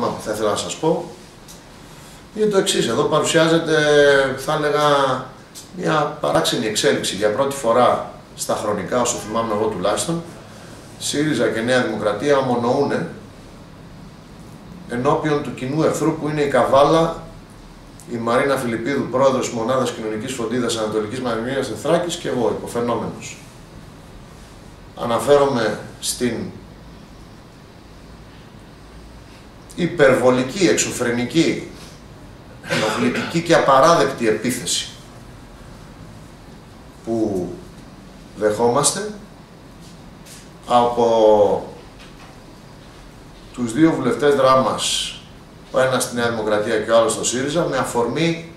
που θα ήθελα να σας πω είναι το εξής. Εδώ παρουσιάζεται, θα έλεγα, μια παράξενη εξέλιξη. Για πρώτη φορά στα χρονικά, όσο θυμάμαι εγώ τουλάχιστον, ΣΥΡΙΖΑ και Νέα Δημοκρατία ομονοούν ενώπιον του κοινού εχθρού που είναι η Καβάλα, η Μαρίνα Φιλιππίδου, πρόεδρος της Μονάδας Κοινωνικής Φροντίδας Ανατολικής Μακεδονίας Θράκης, και εγώ, υποφαινόμενος. Αναφέρομαι στην υπερβολική, εξωφρενική, ενοχλητική και απαράδεκτη επίθεση που δεχόμαστε από τους δύο βουλευτές Δράμας, ο ένας στη Νέα Δημοκρατία και ο άλλος στο ΣΥΡΙΖΑ, με αφορμή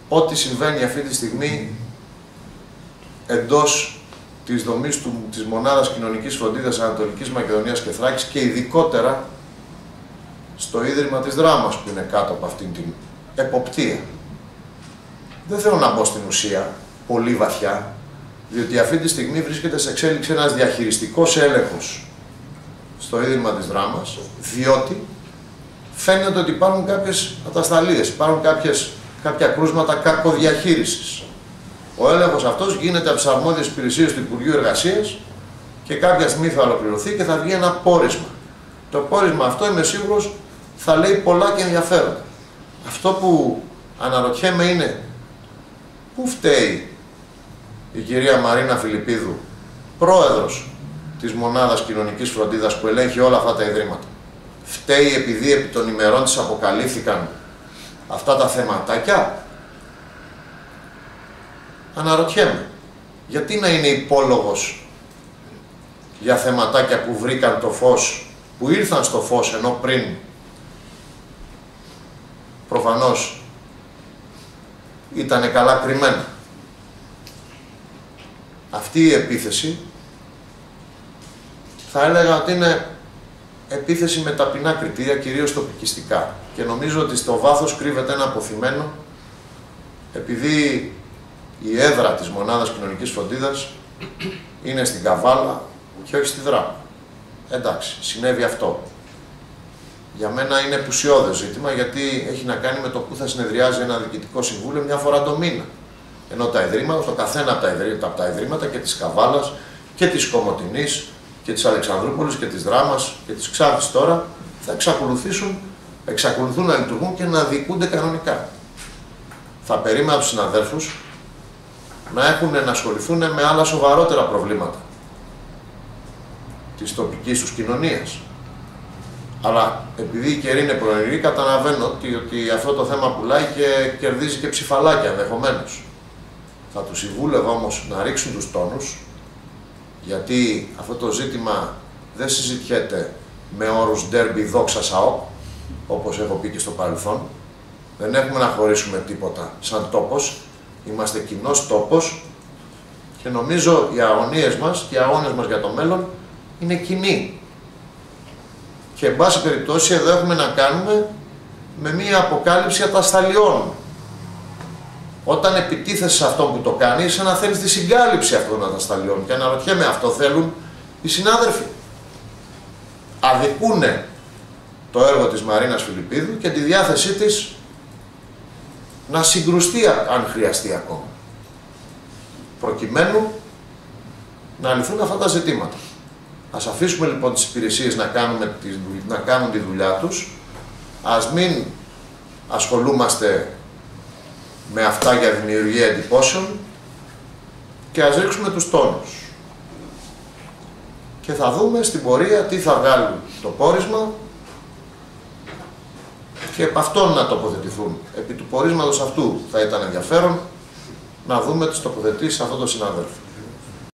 ό,τι συμβαίνει αυτή τη στιγμή εντός της δομής της Μονάδας Κοινωνικής Φροντίδας Ανατολικής Μακεδονίας και Θράκης και ειδικότερα στο Ίδρυμα της Δράμας που είναι κάτω από αυτήν την εποπτεία. Δεν θέλω να μπω στην ουσία πολύ βαθιά, διότι αυτή τη στιγμή βρίσκεται σε εξέλιξη ένας διαχειριστικός έλεγχος στο Ίδρυμα της Δράμας, διότι φαίνεται ότι υπάρχουν κάποιες ατασταλίες, υπάρχουν κάποια κρούσματα κακοδιαχείρισης. Ο έλεγχος αυτός γίνεται από τις αρμόδιες υπηρεσίες του Υπουργείου Εργασίας και κάποια στιγμή θα ολοκληρωθεί και θα βγει ένα πόρισμα. Το πόρισμα αυτό, είμαι σίγουρος, θα λέει πολλά και ενδιαφέροντα. Αυτό που αναρωτιέμαι είναι πού φταίει η κυρία Μαρίνα Φιλιππίδου, πρόεδρος της Μονάδας Κοινωνικής Φροντίδας που ελέγχει όλα αυτά τα ιδρύματα. Φταίει επειδή επί των ημερών της αποκαλύφθηκαν αυτά τα θεματάκια? Αναρωτιέμαι. Γιατί να είναι υπόλογος για θεματάκια που βρήκαν το φως, που ήρθαν στο φως, ενώ πριν προφανώς ήτανε καλά κρυμμένα. Αυτή η επίθεση θα έλεγα ότι είναι επίθεση με ταπεινά κριτήρια, κυρίως τοπικιστικά. Και νομίζω ότι στο βάθος κρύβεται ένα αποθυμένο, επειδή η έδρα της Μονάδας Κοινωνικής Φροντίδας είναι στην Καβάλα και όχι στη Δράμα. Εντάξει, συνέβη αυτό. Για μένα είναι πουσιώδες ζήτημα, γιατί έχει να κάνει με το που θα συνεδριάζει ένα διοικητικό συμβούλιο μια φορά το μήνα. Ενώ τα ιδρύματα, το καθένα από τα ιδρύματα και της Καβάλας και της Κομοτηνής και της Αλεξανδρούπολης και της Δράμας και της Ξάνθης τώρα θα εξακολουθούν να λειτουργούν και να διοικούνται κανονικά. Θα περίμενα τους συναδέλφους να ασχοληθούν με άλλα σοβαρότερα προβλήματα της τοπικής τους κοινωνίας. Αλλά επειδή η καιρή είναι προαιρετική, καταλαβαίνω ότι αυτό το θέμα πουλάει και κερδίζει και ψηφαλάκια ενδεχομένως. Θα τους συμβούλευα όμως να ρίξουν τους τόνους, γιατί αυτό το ζήτημα δεν συζητιέται με όρους ντέρμπι δόξα ΣΑΟΚ, όπως έχω πει και στο παρελθόν. Δεν έχουμε να χωρίσουμε τίποτα σαν τόπος. Είμαστε κοινός τόπος και νομίζω οι αγωνίες μας και οι αγώνες μας για το μέλλον είναι κοινοί. Και εν πάση περιπτώσει εδώ έχουμε να κάνουμε με μία αποκάλυψη ατασταλιών. Όταν επιτίθεσαι σε αυτό που το κάνει, σαν να θέλεις τη συγκάλυψη αυτών των ατασταλιών. Και αναρωτιέμαι, αυτό θέλουν οι συνάδελφοι? Αδικούνε το έργο της Μαρίνας Φιλιππίδου και τη διάθεσή της να συγκρουστεί αν χρειαστεί ακόμα, προκειμένου να λυθούν αυτά τα ζητήματα. Ας αφήσουμε λοιπόν τις υπηρεσίες να κάνουν τη δουλειά τους, ας μην ασχολούμαστε με αυτά για δημιουργία εντυπώσεων και ας ρίξουμε τους τόνους. Και θα δούμε στην πορεία τι θα βγάλει το πόρισμα και επ' αυτόν να τοποθετηθούν. Επί του πορίσματος αυτού θα ήταν ενδιαφέρον να δούμε τις τοποθετήσεις αυτών των συναδέλφων.